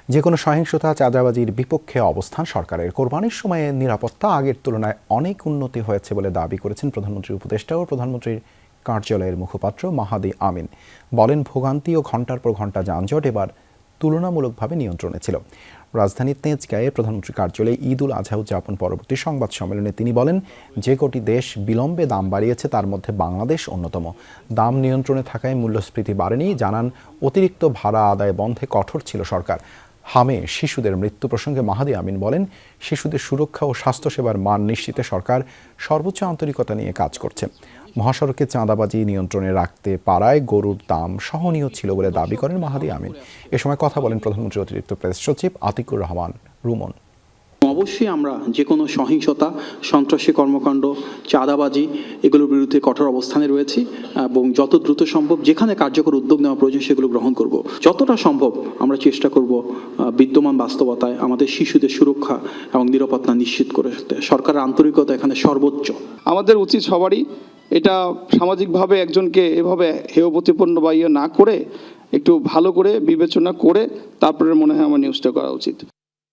যে কোনো সহিংসতা চাঁদাবাজির বিপক্ষে অবস্থান সরকারের। কোরবানির সময়ে নিরাপত্তা আগের তুলনায় অনেক উন্নতি হয়েছে বলে দাবি করেছেন প্রধানমন্ত্রীর উপদেষ্টা ও প্রধানমন্ত্রীর কার্যালয়ের মুখপাত্র মাহাদি আমিন। বলেন, ভোগান্তি ও ঘণ্টার পর ঘণ্টা যানজট এবার তুলনামূলকভাবে নিয়ন্ত্রণে ছিল। রাজধানীর তেজগাঁয়ে প্রধানমন্ত্রীর কার্যালয়ে ঈদ উল আজহা উদযাপন পরবর্তী সংবাদ সম্মেলনে তিনি বলেন, যে কটি দেশ বিলম্বে দাম বাড়িয়েছে তার মধ্যে বাংলাদেশ অন্যতম। দাম নিয়ন্ত্রণে থাকায় মূল্যস্ফীতি বাড়েনি। জানান, অতিরিক্ত ভাড়া আদায় বন্ধে কঠোর ছিল সরকার। হামে শিশুদের মৃত্যু প্রসঙ্গে মাহাদি আমিন বলেন, শিশুদের সুরক্ষা ও স্বাস্থ্যসেবার মান নিশ্চিতে সরকার সর্বোচ্চ আন্তরিকতা নিয়ে কাজ করছে। মহাসড়কে চাঁদাবাজি নিয়ন্ত্রণে রাখতে পারায় গরুর দাম সহনীয় ছিল বলে দাবি করেন মাহাদি আমিন। এ সময় কথা বলেন প্রধানমন্ত্রীর অতিরিক্ত প্রেস সচিব আতিকুর রহমান রুমন। অবশ্যই আমরা যে কোনো সহিংসতা, সন্ত্রাসী কর্মকাণ্ড, চাঁদাবাজি এগুলোর বিরুদ্ধে কঠোর অবস্থানে রয়েছি এবং যত দ্রুত সম্ভব যেখানে কার্যকর উদ্যোগ নেওয়া প্রয়োজন সেগুলো গ্রহণ করব। যতটা সম্ভব আমরা চেষ্টা করব বিদ্যমান বাস্তবতায় আমাদের শিশুদের সুরক্ষা এবং নিরাপত্তা নিশ্চিত করে। সরকারের আন্তরিকতা এখানে সর্বোচ্চ। আমাদের উচিত সবারই এটা সামাজিকভাবে একজনকে এভাবে হেয় প্রতিপন্ন বা ইয়ে না করে একটু ভালো করে বিবেচনা করে তারপরে মনে হয় আমার নিউজটা করা উচিত।